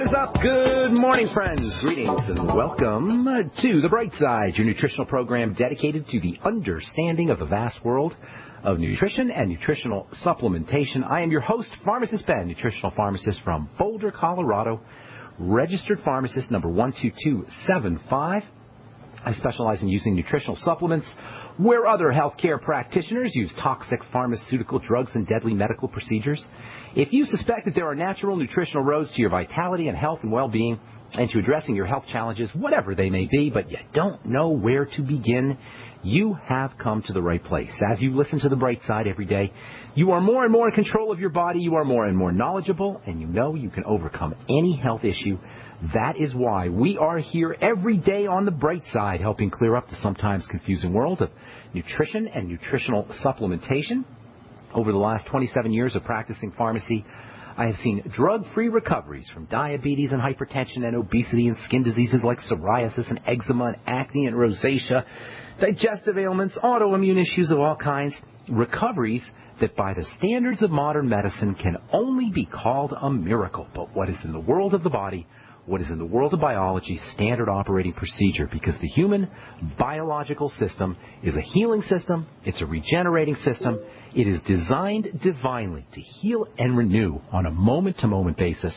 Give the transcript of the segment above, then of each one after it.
What is up? Good morning, friends. Greetings and welcome to The Bright Side, your nutritional program dedicated to the understanding of the vast world of nutrition and nutritional supplementation. I am your host, Pharmacist Ben, nutritional pharmacist from Boulder, Colorado, registered pharmacist number 12275. I specialize in using nutritional supplements where other healthcare practitioners use toxic pharmaceutical drugs and deadly medical procedures. If you suspect that there are natural nutritional roads to your vitality and health and well-being and to addressing your health challenges, whatever they may be, but you don't know where to begin, you have come to the right place. As you listen to The Bright Side every day, you are more and more in control of your body, you are more and more knowledgeable, and you know you can overcome any health issue. That is why we are here every day on The Bright Side, helping clear up the sometimes confusing world of nutrition and nutritional supplementation. Over the last 27 years of practicing pharmacy, I have seen drug-free recoveries from diabetes and hypertension and obesity and skin diseases like psoriasis and eczema and acne and rosacea, digestive ailments, autoimmune issues of all kinds, recoveries that by the standards of modern medicine can only be called a miracle. But what is in the world of the body, what is in the world of biology, standard operating procedure, because the human biological system is a healing system, it's a regenerating system, it is designed divinely to heal and renew on a moment-to-moment basis.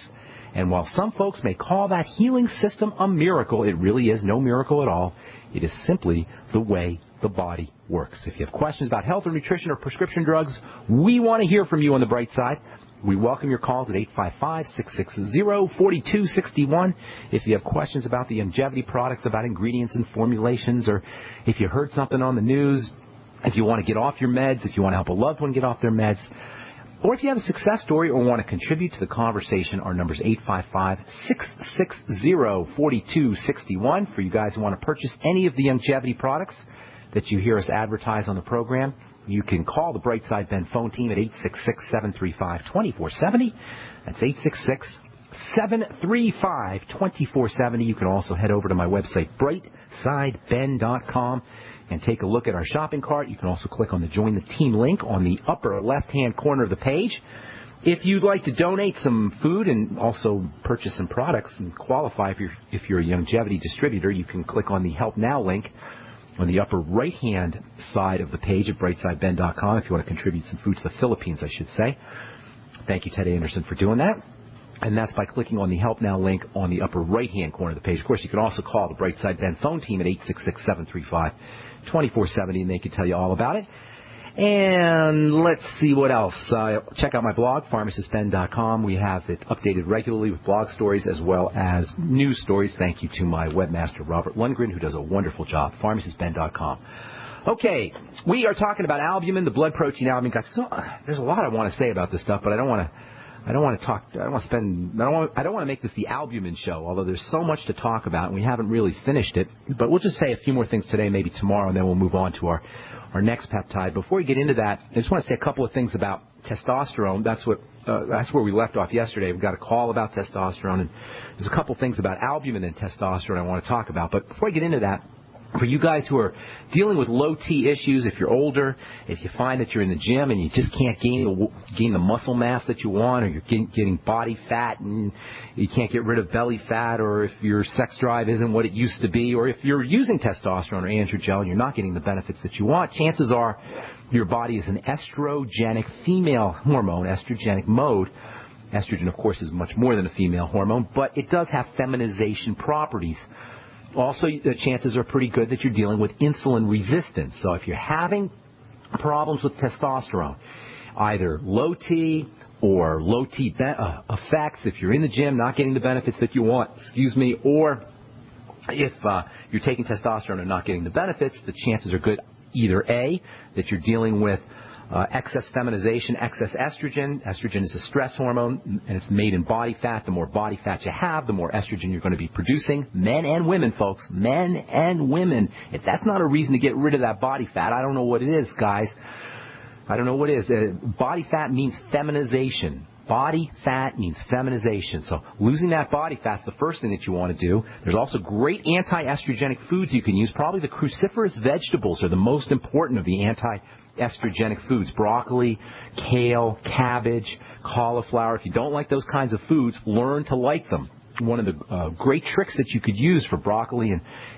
And while some folks may call that healing system a miracle, it really is no miracle at all. It is simply the way the body works. If you have questions about health or nutrition or prescription drugs, we want to hear from you on The Bright Side. We welcome your calls at 855-660-4261. If you have questions about the longevity products, about ingredients and formulations, or if you heard something on the news, if you want to get off your meds, if you want to help a loved one get off their meds, or if you have a success story or want to contribute to the conversation, our number is 855-660-4261 for you guys who want to purchase any of the longevity products that you hear us advertise on the program. You can call the Bright Side Ben phone team at 866-735-2470. That's 866-735-2470. You can also head over to my website, brightsideben.com, and take a look at our shopping cart. You can also click on the Join the Team link on the upper left-hand corner of the page. If you'd like to donate some food and also purchase some products and qualify if you're a longevity distributor, you can click on the Help Now link on the upper right-hand side of the page at brightsideben.com if you want to contribute some food to the Philippines, I should say. Thank you, Ted Anderson, for doing that. And that's by clicking on the Help Now link on the upper right-hand corner of the page. Of course, you can also call the Bright Side Ben phone team at 866-735-2470, and they can tell you all about it. And let's see what else. Check out my blog, pharmacistben.com. We have it updated regularly with blog stories as well as news stories. Thank you to my webmaster, Robert Lundgren, who does a wonderful job, pharmacistben.com. Okay, we are talking about albumin, the blood protein albumin. There's a lot I want to say about this stuff, but I don't want to make this the albumin show, although there's so much to talk about, and we haven't really finished it. But we'll just say a few more things today, maybe tomorrow, and then we'll move on to our next peptide. Before we get into that, I just want to say a couple of things about testosterone. That's where we left off yesterday. We got a call about testosterone, and there's a couple of things about albumin and testosterone I want to talk about. But before I get into that, for you guys who are dealing with low T issues, if you're older, if you find that you're in the gym and you just can't gain the muscle mass that you want, or you're getting body fat and you can't get rid of belly fat, or if your sex drive isn't what it used to be, or if you're using testosterone or androgel and you're not getting the benefits that you want, chances are your body is an estrogenic female hormone, estrogenic mode. Estrogen, of course, is much more than a female hormone, but it does have feminization properties. Also, the chances are pretty good that you're dealing with insulin resistance. So if you're having problems with testosterone, either low T or low T effects, if you're in the gym not getting the benefits that you want, or if you're taking testosterone and not getting the benefits, the chances are good either A, that you're dealing with excess feminization, excess estrogen. Estrogen is a stress hormone, and it's made in body fat. The more body fat you have, the more estrogen you're going to be producing. Men and women, folks. Men and women. If that's not a reason to get rid of that body fat, I don't know what it is, guys. I don't know what it is. Body fat means feminization. Body fat means feminization. So losing that body fat's the first thing that you want to do. There's also great anti-estrogenic foods you can use. Probably the cruciferous vegetables are the most important of the anti-estrogenic foods. Broccoli, kale, cabbage, cauliflower. If you don't like those kinds of foods, learn to like them. one of the great tricks that you could use for broccoli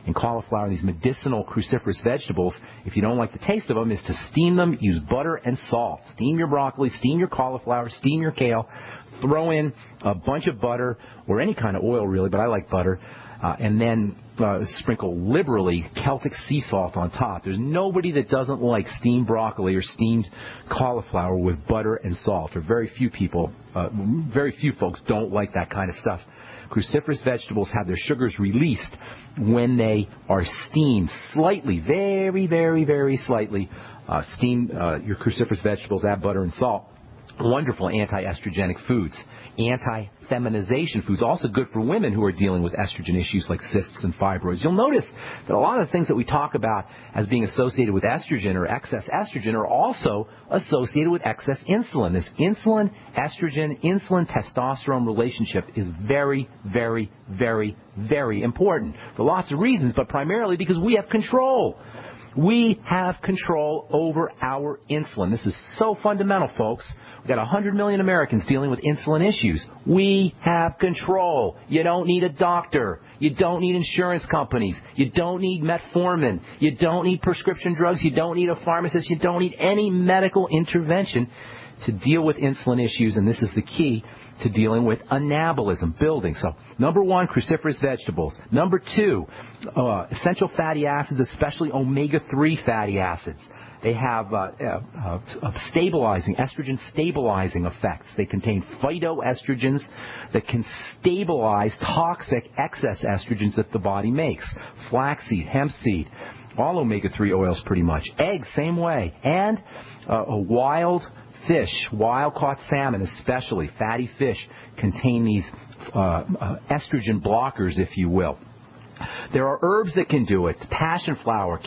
and cauliflower, these medicinal cruciferous vegetables, if you don't like the taste of them, is to steam them. Use butter and salt. Steam your broccoli, steam your cauliflower, steam your kale. Throw in a bunch of butter or any kind of oil, really, but I like butter. And then sprinkle liberally Celtic sea salt on top. There's nobody that doesn't like steamed broccoli or steamed cauliflower with butter and salt, or very few people, very few folks don't like that kind of stuff. Cruciferous vegetables have their sugars released when they are steamed slightly, very, very, very slightly. Steam your cruciferous vegetables, add butter and salt. Wonderful anti-estrogenic foods. Anti-feminization foods, also good for women who are dealing with estrogen issues like cysts and fibroids. You'll notice that a lot of the things that we talk about as being associated with estrogen or excess estrogen are also associated with excess insulin. This insulin, estrogen, insulin, testosterone relationship is very, very, very, very important for lots of reasons, but primarily because we have control. We have control over our insulin. This is so fundamental, folks. We've got 100 million Americans dealing with insulin issues. We have control. You don't need a doctor. You don't need insurance companies. You don't need metformin. You don't need prescription drugs. You don't need a pharmacist. You don't need any medical intervention to deal with insulin issues, and this is the key to dealing with anabolism, building. So, number one, cruciferous vegetables. Number two, essential fatty acids, especially omega-3 fatty acids. They have stabilizing, estrogen stabilizing effects. They contain phytoestrogens that can stabilize toxic excess estrogens that the body makes. Flaxseed, hemp seed, all omega-3 oils pretty much. Eggs, same way. And wild fish, wild-caught salmon especially, fatty fish, contain these estrogen blockers, if you will. There are herbs that can do it. Passion flower,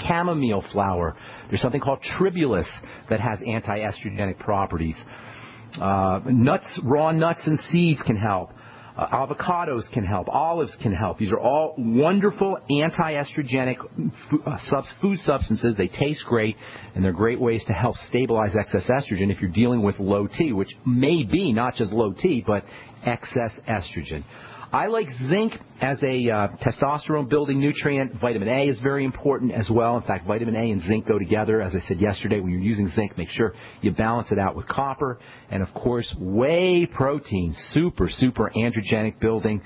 chamomile flower. There's something called tribulus that has anti-estrogenic properties. Nuts, raw nuts and seeds can help. Avocados can help. Olives can help. These are all wonderful anti-estrogenic food substances. They taste great, and they're great ways to help stabilize excess estrogen if you're dealing with low T, which may be not just low T, but excess estrogen. I like zinc as a testosterone-building nutrient. Vitamin A is very important as well. In fact, vitamin A and zinc go together. As I said yesterday, when you're using zinc, make sure you balance it out with copper. And, of course, whey protein, super, super androgenic building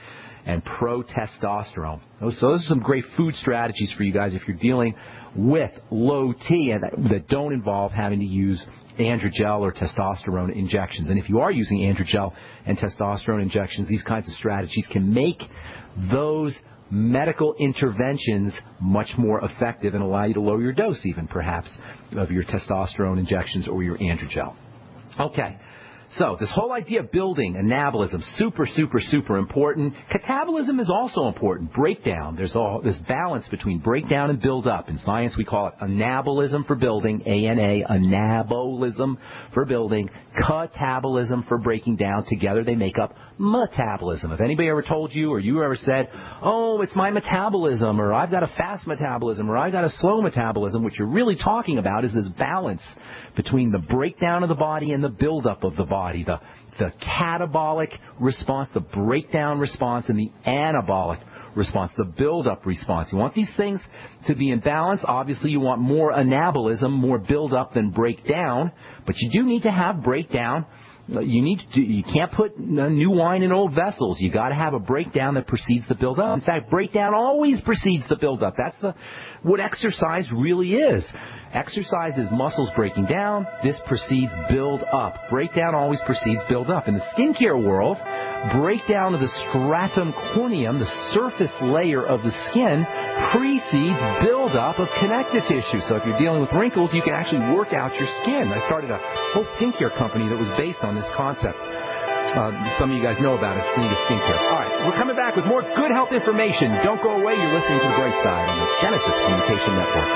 and pro-testosterone. So those are some great food strategies for you guys if you're dealing with low T and that don't involve having to use androgel or testosterone injections. And if you are using androgel and testosterone injections, these kinds of strategies can make those medical interventions much more effective and allow you to lower your dose even, perhaps, of your testosterone injections or your androgel. Okay. So this whole idea of building anabolism, super, super, super important. Catabolism is also important. Breakdown. There's all this balance between breakdown and build up. In science, we call it anabolism for building, A-N-A, anabolism for building, catabolism for breaking down. Together, they make up metabolism. If anybody ever told you or you ever said, oh, it's my metabolism, or I've got a fast metabolism, or I've got a slow metabolism, what you're really talking about is this balance between the breakdown of the body and the buildup of the body, the catabolic response, the breakdown response, and the anabolic response, the buildup response. You want these things to be in balance. Obviously, you want more anabolism, more buildup than breakdown, but you do need to have breakdown. You can't put new wine in old vessels. You got to have a breakdown that precedes the build-up. In fact, breakdown always precedes the build-up. That's what exercise really is. Exercise is muscles breaking down. This precedes build-up. Breakdown always precedes build-up. In the skincare world, breakdown of the stratum corneum, the surface layer of the skin, precedes buildup of connective tissue. So if you're dealing with wrinkles, you can actually work out your skin. I started a whole skincare company that was based on this concept. Some of you guys know about it, Sneaga Skincare. All right, we're coming back with more good health information. Don't go away. You're listening to The Bright Side on the Genesis Communication Network.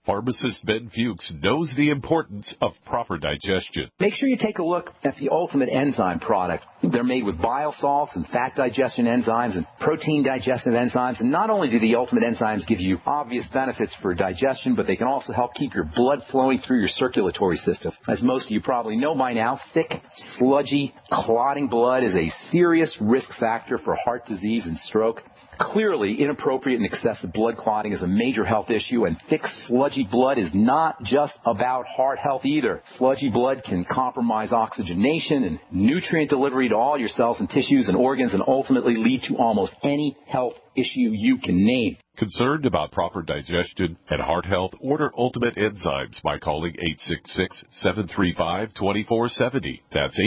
Pharmacist Ben Fuchs knows the importance of proper digestion. Make sure you take a look at the Ultimate Enzyme product. They're made with bile salts and fat digestion enzymes and protein digestive enzymes. And not only do the Ultimate Enzymes give you obvious benefits for digestion, but they can also help keep your blood flowing through your circulatory system. As most of you probably know by now, thick, sludgy, clotting blood is a serious risk factor for heart disease and stroke. Clearly, inappropriate and excessive blood clotting is a major health issue, and thick, sludgy blood is not just about heart health either. Sludgy blood can compromise oxygenation and nutrient delivery to all your cells and tissues and organs and ultimately lead to almost any health issue you can name. Concerned about proper digestion and heart health? Order Ultimate Enzymes by calling 866-735-2470. That's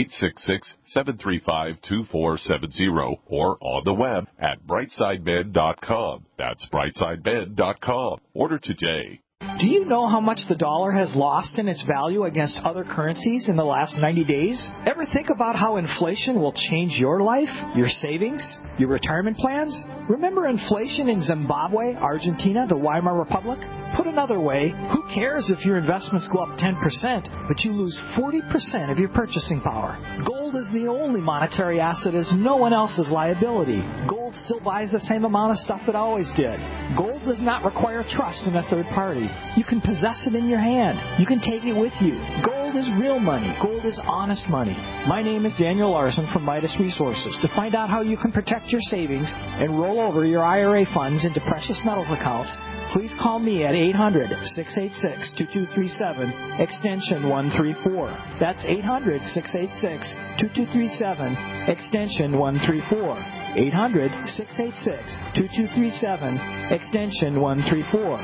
866-735-2470 or on the web at brightsideben.com. That's brightsideben.com. Order today. Do you know how much the dollar has lost in its value against other currencies in the last 90 days? Ever think about how inflation will change your life, your savings, your retirement plans? Remember inflation in Zimbabwe, Argentina, the Weimar Republic? Put another way, who cares if your investments go up 10%, but you lose 40% of your purchasing power? Gold is the only monetary asset as no one else's liability. Gold still buys the same amount of stuff it always did. Gold does not require trust in a third party. You can possess it in your hand. You can take it with you. Gold is real money. Gold is honest money. My name is Daniel Larson from Midas Resources. To find out how you can protect your savings and roll over your IRA funds into precious metals accounts, please call me at 800-686-2237, extension 134. That's 800-686-2237, extension 134. 800-686-2237, extension 134.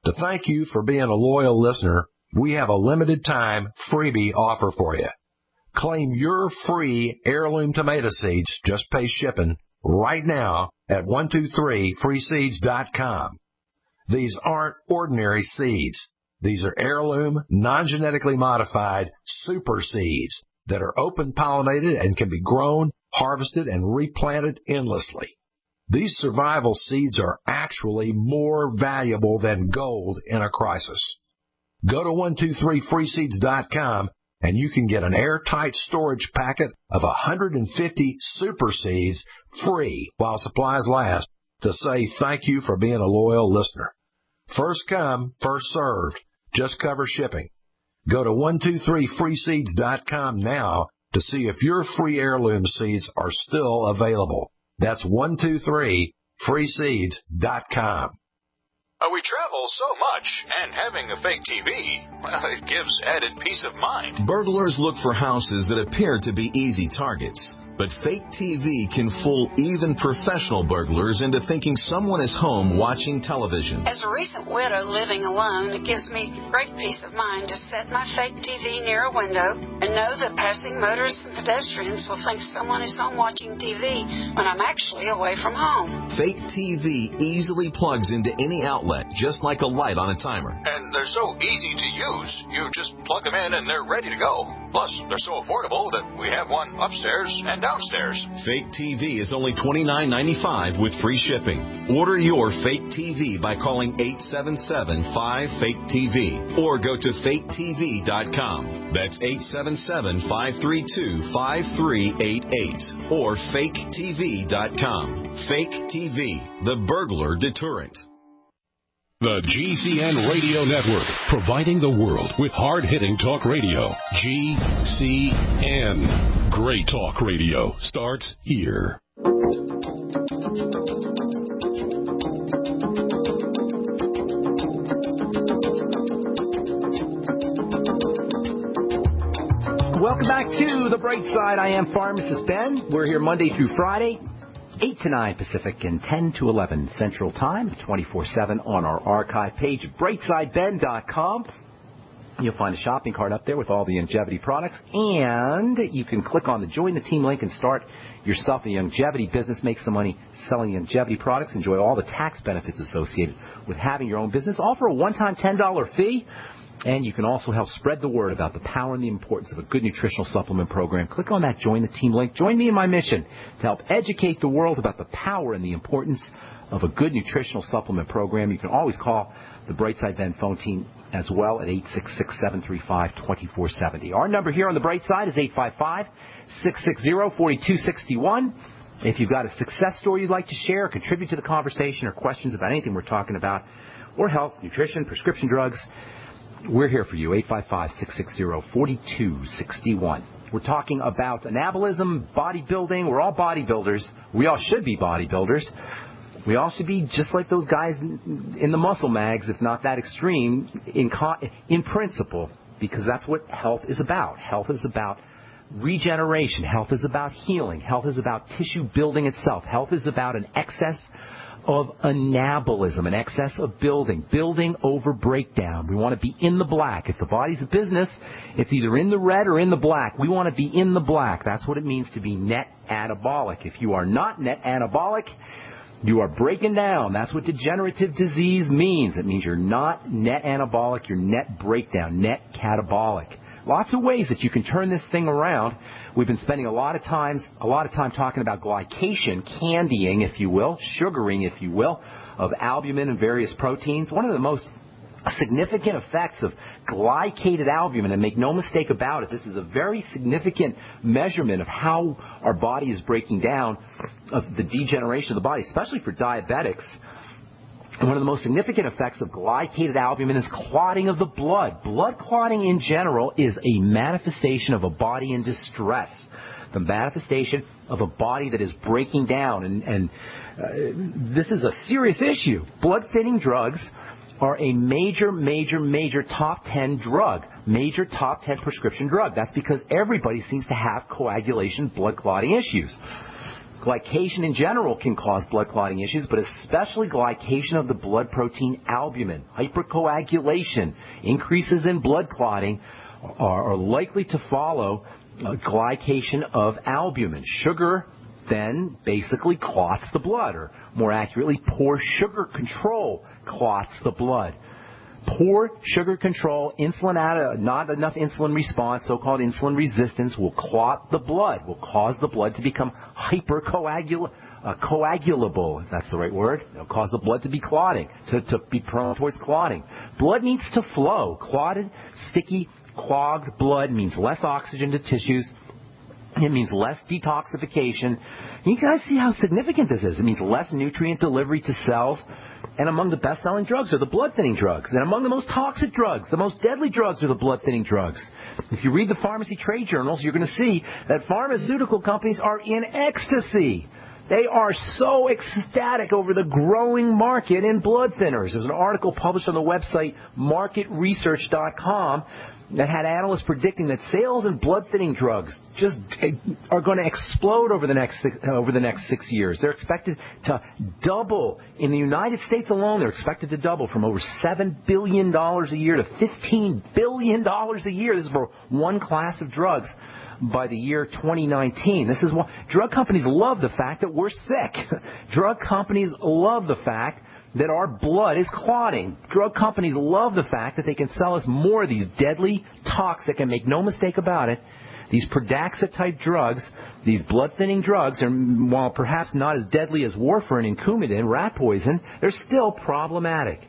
To thank you for being a loyal listener, we have a limited time freebie offer for you. Claim your free heirloom tomato seeds, just pay shipping, right now at 123freeseeds.com. These aren't ordinary seeds. These are heirloom, non-genetically modified super seeds that are open pollinated and can be grown, harvested, and replanted endlessly. These survival seeds are actually more valuable than gold in a crisis. Go to 123freeseeds.com and you can get an airtight storage packet of 150 super seeds free while supplies last to say thank you for being a loyal listener. First come, first served. Just cover shipping. Go to 123freeseeds.com now to see if your free heirloom seeds are still available. That's 123freeseeds.com. We travel so much, and having a fake TV, well, it gives added peace of mind. Burglars look for houses that appear to be easy targets. But fake TV can fool even professional burglars into thinking someone is home watching television. As a recent widow living alone, it gives me great peace of mind to set my fake TV near a window and know that passing motorists and pedestrians will think someone is home watching TV when I'm actually away from home. Fake TV easily plugs into any outlet, just like a light on a timer. And they're so easy to use. You just plug them in and they're ready to go. Plus, they're so affordable that we have one upstairs and downstairs. Fake TV is only $29.95 with free shipping. Order your fake TV by calling 877-5FAKE-TV or go to faketv.com. That's 877-532-5388 or faketv.com. Fake TV, the burglar deterrent. The GCN Radio Network, providing the world with hard-hitting talk radio. GCN. Great talk radio starts here. Welcome back to The Bright Side. I am Pharmacist Ben. We're here Monday through Friday, 8 to 9 Pacific and 10 to 11 Central Time, 24/7 on our archive page, brightsideben.com. You'll find a shopping cart up there with all the longevity products, and you can click on the Join the Team link and start yourself a longevity business. Make some money selling longevity products. Enjoy all the tax benefits associated with having your own business. Offer a one-time $10 fee And you can also help spread the word about the power and the importance of a good nutritional supplement program. Click on that Join the Team link. Join me in my mission to help educate the world about the power and the importance of a good nutritional supplement program. You can always call the Brightside Ben phone team as well at 866-735-2470. Our number here on the Bright Side is 855-660-4261. If you've got a success story you'd like to share, contribute to the conversation, or questions about anything we're talking about, or health, nutrition, prescription drugs, we're here for you, 855-660-4261. We're talking about anabolism, bodybuilding. We're all bodybuilders. We all should be bodybuilders. We all should be just like those guys in the muscle mags, if not that extreme, in principle, because that's what health is about. Health is about regeneration. Health is about healing. Health is about tissue building itself. Health is about an excess of anabolism, an excess of building over breakdown. We want to be in the black. If the body's a business, it's either in the red or in the black. We want to be in the black. That's what it means to be net anabolic. If you are not net anabolic, you are breaking down. That's what degenerative disease means. It means you're not net anabolic, you're net breakdown, net catabolic. Lots of ways that you can turn this thing around. We've been spending a lot of time talking about glycation, candying, if you will, sugaring, if you will, of albumin and various proteins. One of the most significant effects of glycated albumin, and make no mistake about it, this is a very significant measurement of how our body is breaking down, of the degeneration of the body, especially for diabetics. And one of the most significant effects of glycated albumin is clotting of the blood. Blood clotting in general is a manifestation of a body in distress, the manifestation of a body that is breaking down. And this is a serious issue. Blood-thinning drugs are a major top 10 drug, major top 10 prescription drug. That's because everybody seems to have coagulation, blood clotting issues. Glycation in general can cause blood clotting issues, but especially glycation of the blood protein albumin. Hypercoagulation, increases in blood clotting are likely to follow glycation of albumin. Sugar then basically clots the blood, or more accurately, poor sugar control clots the blood. Poor sugar control, not enough insulin response, so-called insulin resistance, will clot the blood, will cause the blood to become coagulable, if that's the right word. It'll cause the blood to be clotting, to be prone towards clotting. Blood needs to flow. Clotted, sticky, clogged blood means less oxygen to tissues. It means less detoxification. You guys see how significant this is. It means less nutrient delivery to cells. And among the best-selling drugs are the blood-thinning drugs. And among the most toxic drugs, the most deadly drugs are the blood-thinning drugs. If you read the pharmacy trade journals, you're going to see that pharmaceutical companies are in ecstasy. They are so ecstatic over the growing market in blood thinners. There's an article published on the website marketresearch.com that had analysts predicting that sales in blood-thinning drugs just are going to explode over the next 6 years. They're expected to double. In the United States alone, they're expected to double from over $7 billion a year to $15 billion a year. This is for one class of drugs by the year 2019. This is why drug companies love the fact that we're sick. Drug companies love the fact that our blood is clotting. Drug companies love the fact that they can sell us more of these deadly, toxic, and make no mistake about it, these Pradaxa-type drugs, these blood-thinning drugs, and while perhaps not as deadly as warfarin and Coumadin, rat poison, they're still problematic.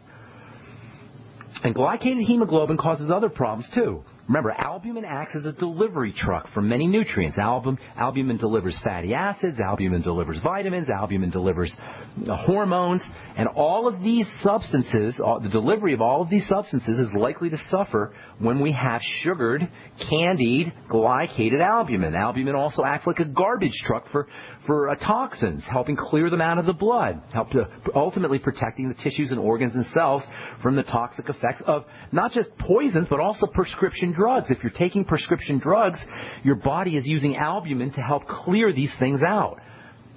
And glycated hemoglobin causes other problems, too. Remember, albumin acts as a delivery truck for many nutrients. Albumin delivers fatty acids, albumin delivers vitamins, albumin delivers hormones, and all of these substances, the delivery of all of these substances is likely to suffer when we have sugared, candied, glycated albumin. Albumin also acts like a garbage truck for toxins, helping clear them out of the blood, ultimately protecting the tissues and organs and cells from the toxic effects of not just poisons, but also prescription drugs. If you're taking prescription drugs, your body is using albumin to help clear these things out.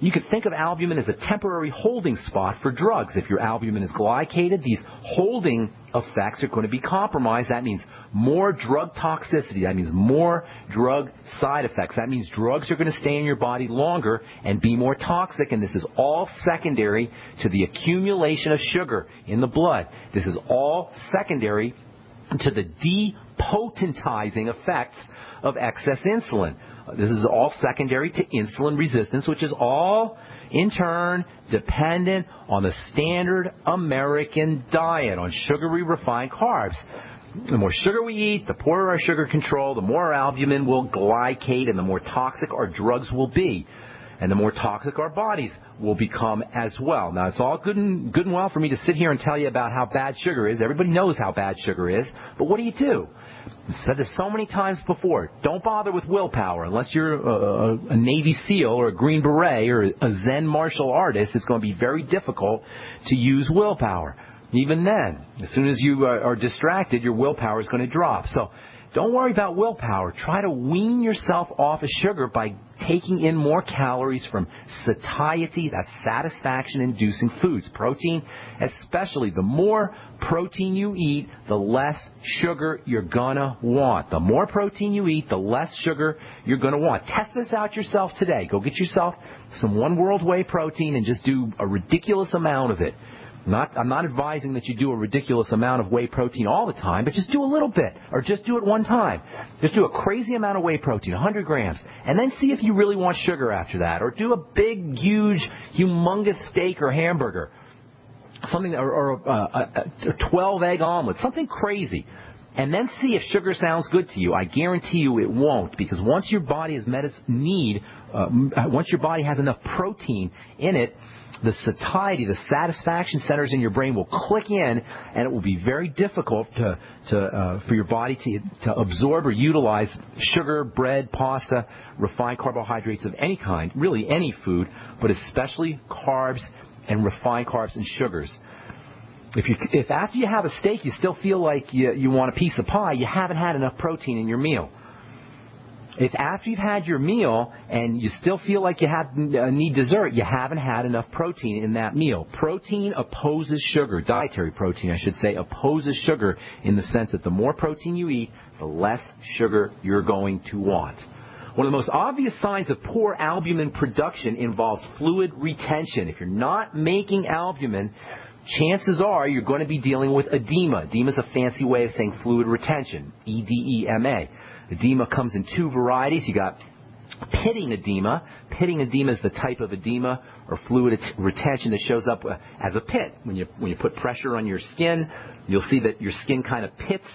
You could think of albumin as a temporary holding spot for drugs. If your albumin is glycated, these holding effects are going to be compromised. That means more drug toxicity. That means more drug side effects. That means drugs are going to stay in your body longer and be more toxic, and this is all secondary to the accumulation of sugar in the blood. This is all secondary to the depotentizing effects of excess insulin. This is all secondary to insulin resistance, which is all, in turn, dependent on the standard American diet, on sugary refined carbs. The more sugar we eat, the poorer our sugar control, the more our albumin will glycate, and the more toxic our drugs will be. And the more toxic our bodies will become as well. Now, it's all good and well for me to sit here and tell you about how bad sugar is. Everybody knows how bad sugar is. But what do? I've said this so many times before. Don't bother with willpower. Unless you're a Navy SEAL or a Green Beret or a Zen martial artist, it's going to be very difficult to use willpower. Even then, as soon as you are distracted, your willpower is going to drop. So don't worry about willpower. Try to wean yourself off of sugar by taking in more calories from satiety, that's satisfaction-inducing foods. Protein, especially. The more protein you eat, the less sugar you're going to want. The more protein you eat, the less sugar you're going to want. Test this out yourself today. Go get yourself some One World Whey protein and just do a ridiculous amount of it. I'm not advising that you do a ridiculous amount of whey protein all the time, but just do a little bit, or just do it one time. Just do a crazy amount of whey protein, 100 grams, and then see if you really want sugar after that. Or do a big, huge, humongous steak or hamburger, something, or a 12-egg omelet, something crazy. And then see if sugar sounds good to you. I guarantee you it won't, because once your body has met its need, once your body has enough protein in it, the satiety, the satisfaction centers in your brain will click in, and it will be very difficult for your body to absorb or utilize sugar, bread, pasta, refined carbohydrates of any kind, really any food, but especially carbs and refined carbs and sugars. If after you have a steak you still feel like you want a piece of pie, you haven't had enough protein in your meal. If after you've had your meal and you still feel like you need dessert, you haven't had enough protein in that meal. Protein opposes sugar. Dietary protein, I should say, opposes sugar in the sense that the more protein you eat, the less sugar you're going to want. One of the most obvious signs of poor albumin production involves fluid retention. If you're not making albumin, chances are you're going to be dealing with edema. Edema is a fancy way of saying fluid retention, edema. Edema comes in two varieties. You got pitting edema. Pitting edema is the type of edema or fluid retention that shows up as a pit. When you put pressure on your skin, you'll see that your skin kind of pits,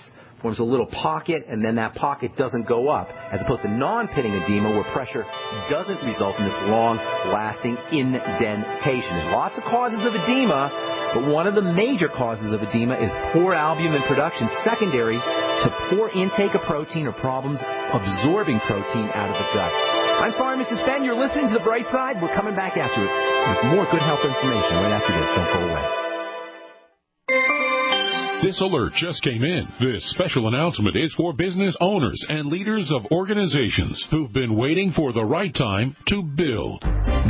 forms a little pocket, and then that pocket doesn't go up, as opposed to non-pitting edema where pressure doesn't result in this long-lasting indentation. There's lots of causes of edema, but one of the major causes of edema is poor albumin production, secondary to poor intake of protein or problems absorbing protein out of the gut. I'm Pharmacist Ben. You're listening to The Bright Side. We're coming back at you with more good health information right after this. Don't go away. This alert just came in. This special announcement is for business owners and leaders of organizations who've been waiting for the right time to build.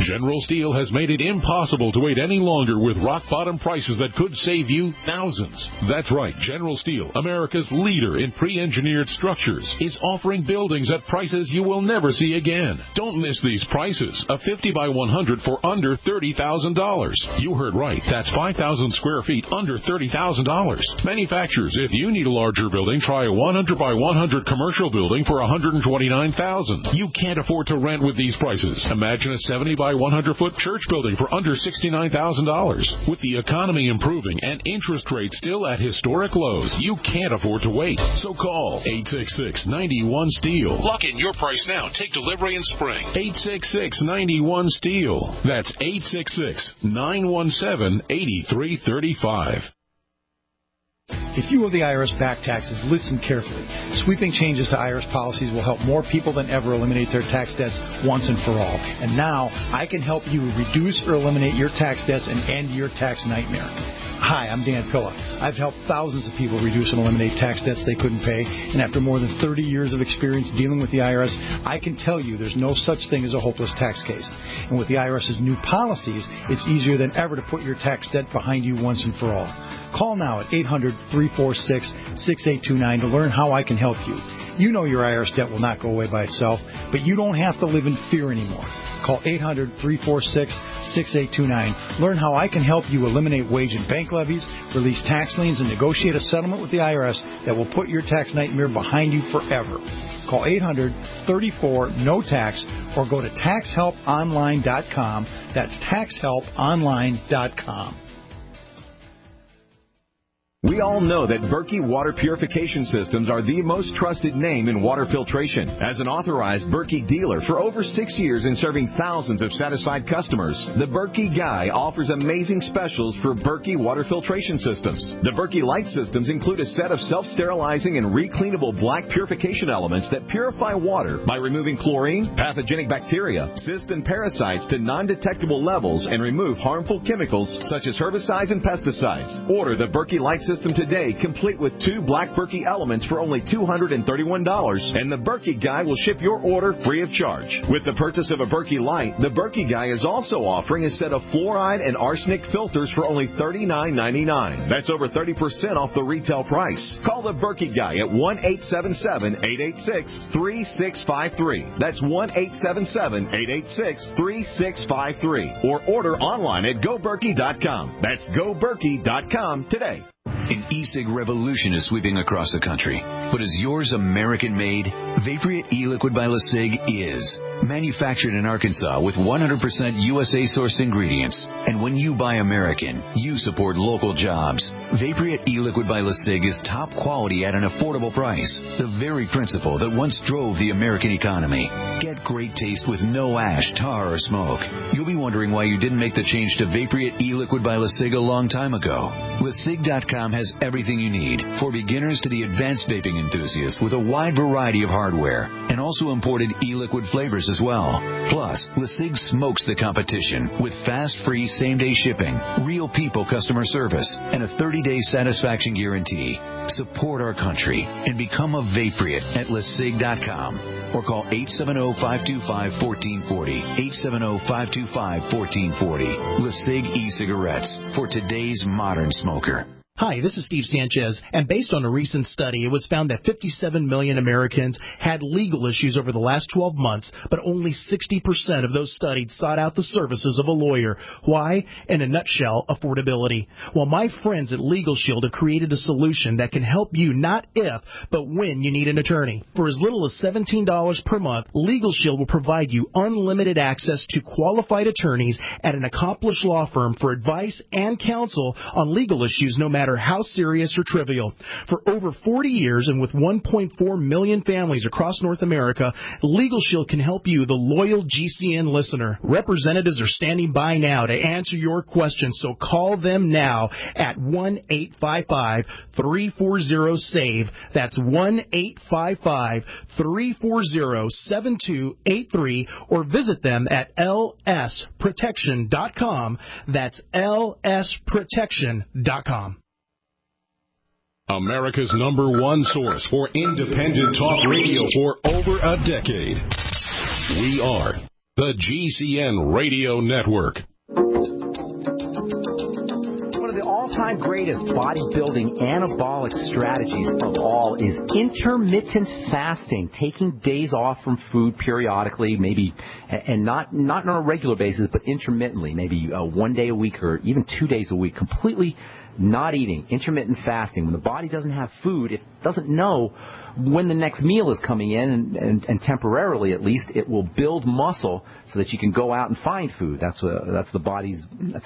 General Steel has made it impossible to wait any longer with rock-bottom prices that could save you thousands. That's right. General Steel, America's leader in pre-engineered structures, is offering buildings at prices you will never see again. Don't miss these prices. A 50 by 100 for under $30,000. You heard right. That's 5,000 square feet under $30,000. Manufacturers, if you need a larger building, try a 100 by 100 commercial building for $129,000. You can't afford to rent with these prices. Imagine a 70 by 100 foot church building for under $69,000. With the economy improving and interest rates still at historic lows, you can't afford to wait. So call 866-91-STEEL. Lock in your price now. Take delivery in spring. 866-91-STEEL. That's 866-917-8335. If you owe the IRS back taxes, listen carefully. Sweeping changes to IRS policies will help more people than ever eliminate their tax debts once and for all. And now, I can help you reduce or eliminate your tax debts and end your tax nightmare. Hi, I'm Dan Pilla. I've helped thousands of people reduce and eliminate tax debts they couldn't pay, and after more than 30 years of experience dealing with the IRS, I can tell you there's no such thing as a hopeless tax case. And with the IRS's new policies, it's easier than ever to put your tax debt behind you once and for all. Call now at 800-346-6829 to learn how I can help you. You know your IRS debt will not go away by itself, but you don't have to live in fear anymore. Call 800-346-6829. Learn how I can help you eliminate wage and bank levies, release tax liens, and negotiate a settlement with the IRS that will put your tax nightmare behind you forever. Call 800-34-NO-TAX or go to taxhelponline.com. That's taxhelponline.com. We all know that Berkey Water Purification Systems are the most trusted name in water filtration. As an authorized Berkey dealer for over 6 years and serving thousands of satisfied customers, the Berkey Guy offers amazing specials for Berkey Water Filtration Systems. The Berkey Light Systems include a set of self-sterilizing and recleanable black purification elements that purify water by removing chlorine, pathogenic bacteria, cysts, and parasites to non-detectable levels and remove harmful chemicals such as herbicides and pesticides. Order the Berkey Light System today, complete with 2 black Berkey elements for only $231, and the Berkey Guy will ship your order free of charge. With the purchase of a Berkey Light, the Berkey Guy is also offering a set of fluoride and arsenic filters for only $39.99. That's over 30% off the retail price. Call the Berkey Guy at 1-877-886-3653. That's 1-877-886-3653. Or order online at GoBerkey.com. That's GoBerkey.com today. An e-cig revolution is sweeping across the country. But is yours American-made? Vaporite e-liquid by LeSig is. Manufactured in Arkansas with 100% USA-sourced ingredients. And when you buy American, you support local jobs. Vaporite e-liquid by LeSig is top quality at an affordable price. The very principle that once drove the American economy. Get great taste with no ash, tar, or smoke. You'll be wondering why you didn't make the change to Vaporite e-liquid by LeSig a long time ago. LeSig.com has everything you need, for beginners to the advanced vaping enthusiast, with a wide variety of hardware, and also imported e-liquid flavors as well. Plus, LeSig smokes the competition with fast, free, same-day shipping, real people customer service, and a 30-day satisfaction guarantee. Support our country and become a Vaporite at LeSig.com or call 870-525-1440, 870-525-1440. LeSig e-cigarettes for today's modern smoker. Hi, this is Steve Sanchez, and based on a recent study, it was found that 57 million Americans had legal issues over the last 12 months, but only 60% of those studied sought out the services of a lawyer. Why? In a nutshell, affordability. Well, my friends at Legal Shield have created a solution that can help you not if, but when you need an attorney. For as little as $17 per month, Legal Shield will provide you unlimited access to qualified attorneys at an accomplished law firm for advice and counsel on legal issues, no matter how serious or trivial. For over 40 years and with 1.4 million families across North America, Legal Shield can help you, the loyal GCN listener. Representatives are standing by now to answer your questions, so call them now at 1-855-340-SAVE. That's 1-855-340-7283, or visit them at lsprotection.com. That's lsprotection.com. America's #1 source for independent talk radio for over a decade. We are the GCN Radio Network. One of the all-time greatest bodybuilding anabolic strategies of all is intermittent fasting, taking days off from food periodically, maybe, and not on a regular basis, but intermittently, maybe 1 day a week or even 2 days a week, completely not eating, intermittent fasting. When the body doesn't have food, it doesn't know when the next meal is coming in, and temporarily at least, it will build muscle so that you can go out and find food. That's the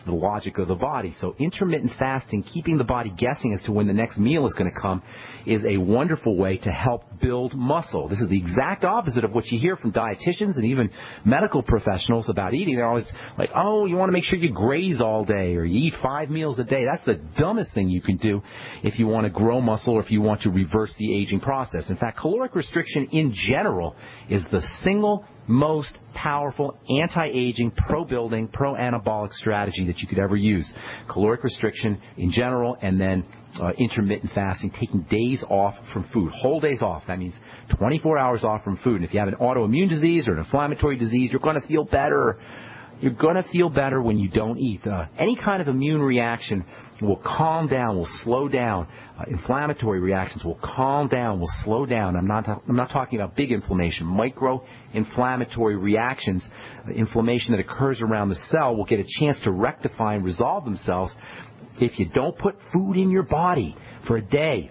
logic of the body. So intermittent fasting, keeping the body guessing as to when the next meal is going to come, is a wonderful way to help build muscle. This is the exact opposite of what you hear from dietitians and even medical professionals about eating. They're always like, oh, you want to make sure you graze all day or you eat 5 meals a day. That's the dumbest thing you can do if you want to grow muscle or if you want to reverse the aging process. In fact, caloric restriction in general is the single most powerful anti-aging, pro-building, pro-anabolic strategy that you could ever use. Caloric restriction in general, and then intermittent fasting, taking days off from food, whole days off. That means 24 hours off from food. And if you have an autoimmune disease or an inflammatory disease, you're going to feel better. You're going to feel better when you don't eat. Any kind of immune reaction will calm down, will slow down. Inflammatory reactions will calm down, will slow down. I'm not talking about big inflammation. Micro-inflammatory reactions, inflammation that occurs around the cell, will get a chance to rectify and resolve themselves if you don't put food in your body for a day,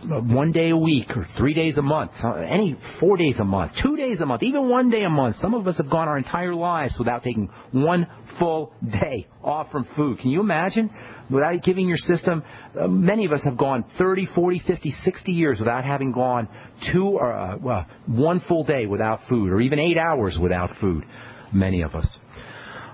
1 day a week, or 3 days a month, 4 days a month, 2 days a month, even 1 day a month. Some of us have gone our entire lives without taking one full day off from food. Can you imagine? Without giving your system, many of us have gone 30, 40, 50, 60 years without having gone 1 full day without food, or even 8 hours without food, many of us.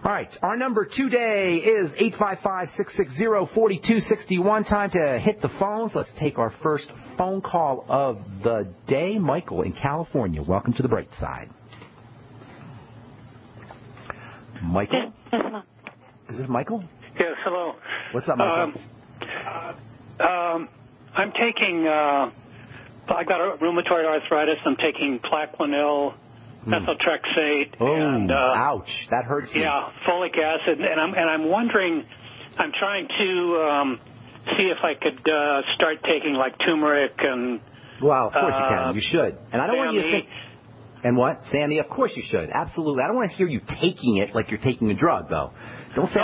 All right, our number today is 855-660-4261. Time to hit the phones. Let's take our first phone call of the day. Michael in California. Welcome to the Bright Side. Michael? Is this Michael? Yes, hello. What's up, Michael? I'm taking, I got rheumatoid arthritis. I'm taking Plaquenil, methotrexate, and ouch, that hurts me. Yeah, folic acid, and I'm wondering, I'm trying to see if I could start taking like turmeric and. Well, of course you can. You should, and I don't want you to think. And what, Sandy? Of course you should. Absolutely. I don't want to hear you taking it like you're taking a drug, though. Don't say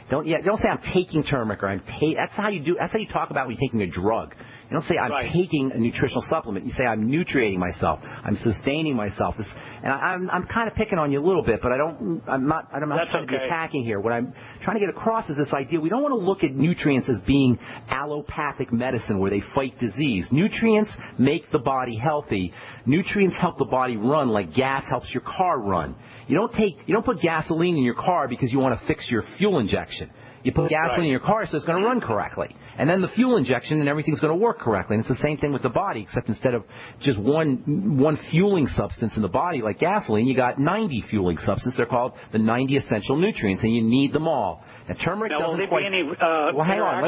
Don't say I'm taking turmeric or that's how you do. That's how you talk about when you're taking a drug. You don't say I'm taking a nutritional supplement. You say I'm nutriating myself. I'm sustaining myself. And I'm kind of picking on you a little bit, but I'm not trying to be attacking here. What I'm trying to get across is this idea we don't want to look at nutrients as being allopathic medicine where they fight disease. Nutrients make the body healthy. Nutrients help the body run like gas helps your car run. You don't put gasoline in your car because you want to fix your fuel injection. You put gasoline in your car so it's going to run correctly. And then the fuel injection and everything's going to work correctly. And it's the same thing with the body, except instead of just one fueling substance in the body like gasoline, you got 90 fueling substances. They're called the 90 essential nutrients, and you need them all. Now, turmeric doesn't quite. Well, hang on.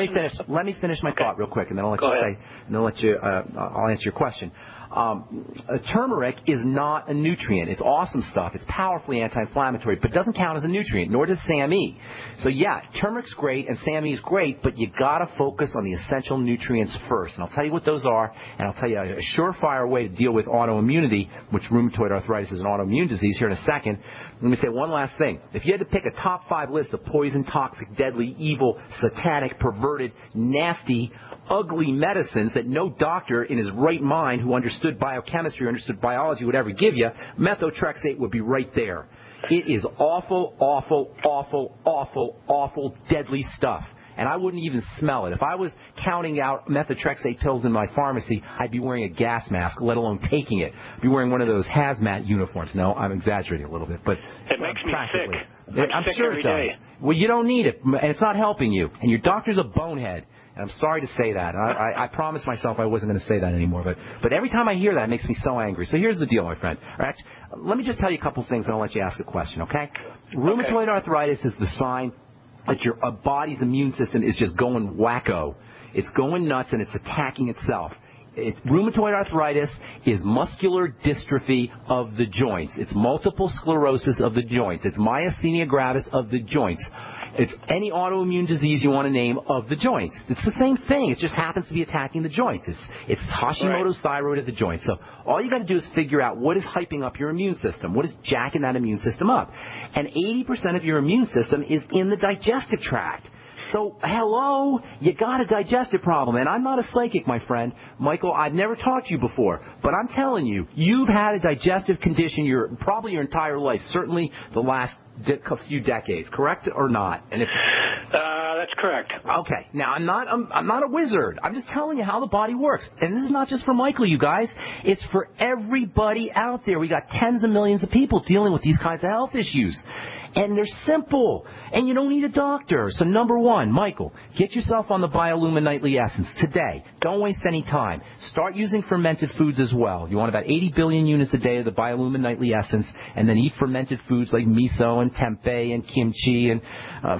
Let me finish my thought real quick, and then I'll I'll answer your question. Turmeric is not a nutrient. It's awesome stuff. It's powerfully anti-inflammatory, but doesn't count as a nutrient, nor does SAMe. So yeah, turmeric's great and SAMe is great, but you gotta focus on the essential nutrients first. And I'll tell you what those are, and I'll tell you a surefire way to deal with autoimmunity, which rheumatoid arthritis is an autoimmune disease, here in a second. Let me say one last thing. If you had to pick a top 5 list of poison, toxic, deadly, evil, satanic, perverted, nasty, ugly medicines that no doctor in his right mind who understood biochemistry, understood biology would ever give you, methotrexate would be right there. It is awful, awful, awful, awful, awful, deadly stuff. And I wouldn't even smell it. If I was counting out methotrexate pills in my pharmacy, I'd be wearing a gas mask, let alone taking it. I'd be wearing one of those hazmat uniforms. No, I'm exaggerating a little bit, but it makes me sick. I'm sure it does. Well, you don't need it, and it's not helping you. And your doctor's a bonehead. And I'm sorry to say that. I promised myself I wasn't going to say that anymore. But every time I hear that, it makes me so angry. So here's the deal, my friend. All right, let me just tell you a couple things, and I'll let you ask a question, okay? Rheumatoid arthritis is the sign that your body's immune system is just going wacko. It's going nuts, and it's attacking itself. Rheumatoid arthritis is muscular dystrophy of the joints. It's multiple sclerosis of the joints. It's myasthenia gravis of the joints. It's any autoimmune disease you want to name of the joints. It's the same thing. It just happens to be attacking the joints. It's Hashimoto's thyroid of the joints. So all you got to do is figure out what is hyping up your immune system. What is jacking that immune system up? And 80% of your immune system is in the digestive tract. So, hello, you got a digestive problem. And I'm not a psychic, my friend. Michael, I've never talked to you before. But I'm telling you, you've had a digestive condition probably your entire life, certainly the last few decades, correct or not? And if that's correct. Okay. Now, I'm not a wizard. I'm just telling you how the body works. And this is not just for Michael, you guys. It's for everybody out there. We got tens of millions of people dealing with these kinds of health issues. And they're simple. And you don't need a doctor. So number one, Michael, get yourself on the Bioluma Nightly Essence today. Don't waste any time. Start using fermented foods as well. You want about 80 billion units a day of the Bioluma Nightly Essence, and then eat fermented foods like miso and tempeh and kimchi and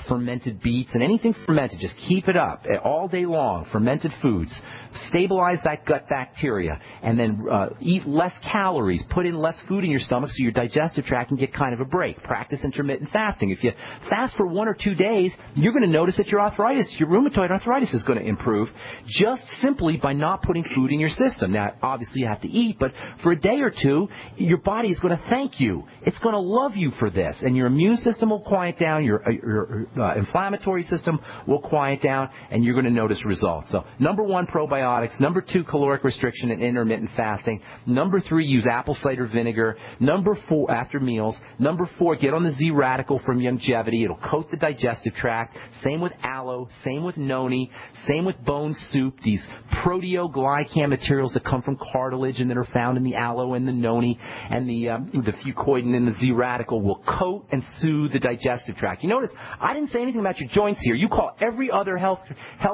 fermented beets and anything fermented. Just keep it up all day long. Fermented foods. stabilize that gut bacteria, and then eat less calories, put in less food in your stomach so your digestive tract can get kind of a break. Practice intermittent fasting. If you fast for 1 or 2 days, you're going to notice that your rheumatoid arthritis is going to improve just simply by not putting food in your system. Now, obviously you have to eat, but for a day or two, your body is going to thank you. It's going to love you for this, and your immune system will quiet down, your inflammatory system will quiet down, and you're going to notice results. So, number 1, probiotics. Number 2, caloric restriction and intermittent fasting. Number 3, use apple cider vinegar. Number 4, after meals. Number 4, get on the Z-Radical from Longevity. It'll coat the digestive tract. Same with aloe. Same with noni. Same with bone soup. These proteoglycan materials that come from cartilage and that are found in the aloe and the noni and the fucoidan in the Z-Radical will coat and soothe the digestive tract. You notice I didn't say anything about your joints here. You call every other health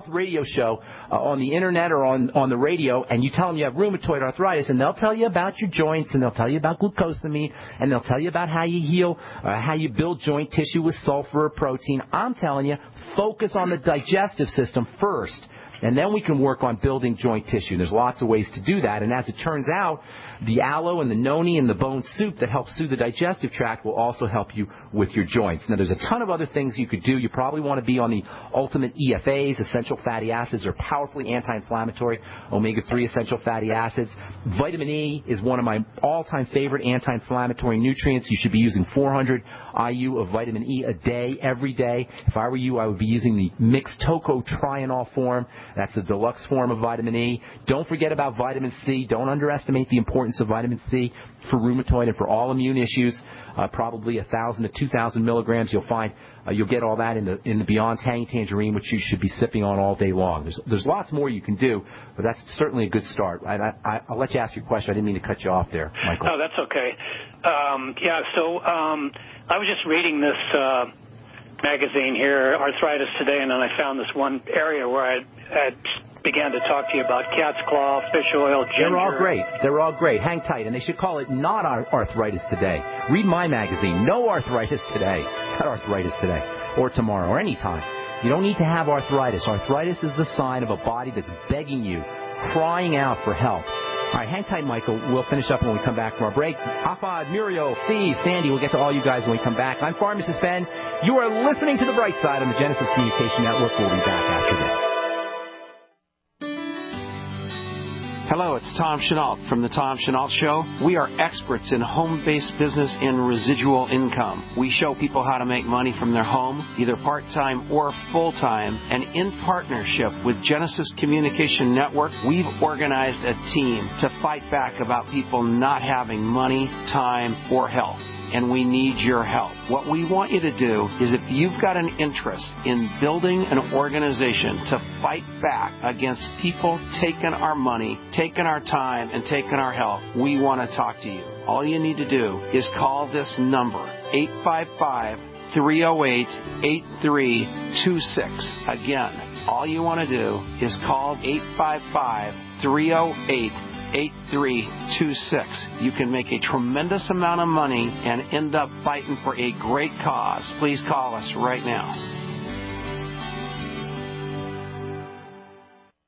radio show on the internet or on the radio, and you tell them you have rheumatoid arthritis, and they'll tell you about your joints, and they'll tell you about glucosamine, and they'll tell you about how you heal, how you build joint tissue with sulfur or protein. I'm telling you, focus on the digestive system first, and then we can work on building joint tissue. There's lots of ways to do that, and as it turns out, the aloe and the noni and the bone soup that help soothe the digestive tract will also help you with your joints. Now, there's a ton of other things you could do. You probably want to be on the ultimate EFAs. Essential fatty acids are powerfully anti-inflammatory. Omega-3 essential fatty acids. Vitamin E is one of my all-time favorite anti-inflammatory nutrients. You should be using 400 IU of vitamin E a day, every day. If I were you, I would be using the mixed tocotrienol form. That's the deluxe form of vitamin E. Don't forget about vitamin C. Don't underestimate the importance of vitamin C for rheumatoid and for all immune issues. Probably 1,000 to 2,000 milligrams. You'll find you'll get all that in the Beyond Tangy Tangerine, which you should be sipping on all day long. There's lots more you can do, but that's certainly a good start. I'll let you ask your question. I didn't mean to cut you off there, Michael. No, that's okay. So I was just reading this magazine here, Arthritis Today, and then I found this one area where I began to talk to you about cat's claw, fish oil, ginger. They're all great. Hang tight. And they should call it Not Arthritis Today. Read my magazine, No Arthritis Today. Not Arthritis Today. Or tomorrow, or any time. You don't need to have arthritis. Arthritis is the sign of a body that's begging you, crying out for help. All right, hang tight, Michael. We'll finish up when we come back from our break. Ahmad, Muriel, Steve, Sandy, we'll get to all you guys when we come back. I'm Pharmacist Ben. You are listening to The Bright Side on the Genesis Communication Network. We'll be back after this. Hello, it's Tom Chenault from The Tom Chenault Show. We are experts in home-based business and residual income. We show people how to make money from their home, either part-time or full-time, and in partnership with Genesis Communication Network, we've organized a team to fight back about people not having money, time, or health. And we need your help. What we want you to do is if you've got an interest in building an organization to fight back against people taking our money, taking our time, and taking our health, we want to talk to you. All you need to do is call this number, 855-308-8326. Again, all you want to do is call 855-308-8326. 8326. You can make a tremendous amount of money and end up fighting for a great cause. Please call us right now.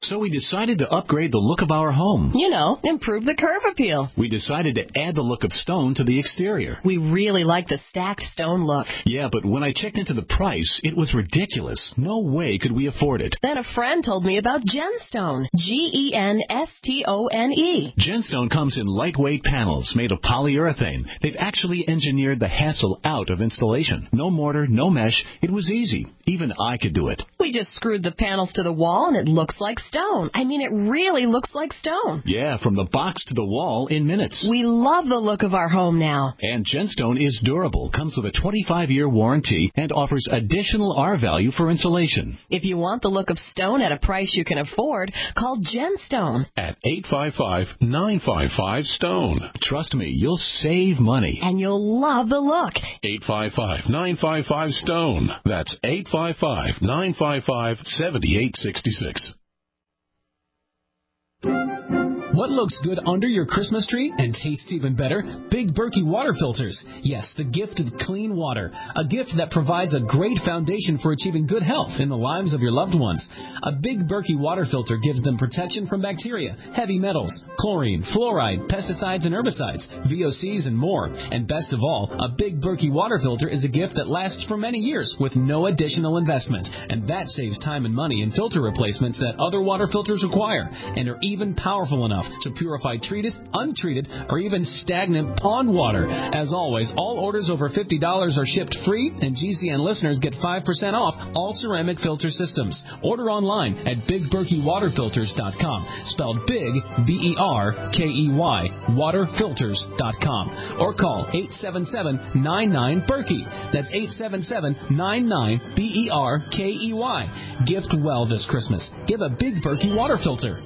So we decided to upgrade the look of our home. You know, improve the curve appeal. We decided to add the look of stone to the exterior. We really like the stacked stone look. Yeah, but when I checked into the price, it was ridiculous. No way could we afford it. Then a friend told me about Genstone. Genstone. Genstone comes in lightweight panels made of polyurethane. They've actually engineered the hassle out of installation. No mortar, no mesh. It was easy. Even I could do it. We just screwed the panels to the wall and it looks like stone. I mean, it really looks like stone. Yeah, from the box to the wall in minutes. We love the look of our home now. And Genstone is durable, comes with a 25-year warranty, and offers additional R value for insulation. If you want the look of stone at a price you can afford, call Genstone. At 855-955-STONE. Trust me, you'll save money. And you'll love the look. 855-955-STONE. That's 855-955-7866. What looks good under your Christmas tree and tastes even better? Big Berkey water filters. Yes, the gift of clean water. A gift that provides a great foundation for achieving good health in the lives of your loved ones. A Big Berkey water filter gives them protection from bacteria, heavy metals, chlorine, fluoride, pesticides and herbicides, VOCs and more. And best of all, a Big Berkey water filter is a gift that lasts for many years with no additional investment. And that saves time and money in filter replacements that other water filters require, and are even powerful enough to purify treated, untreated, or even stagnant pond water. As always, all orders over $50 are shipped free, and GCN listeners get 5% off all ceramic filter systems. Order online at BigBerkeyWaterFilters.com, spelled Big, B-E-R-K-E-Y, waterfilters.com, or call 877-99-BERKEY. That's 877-99-BERKEY. Gift well this Christmas. Give a Big Berkey water filter.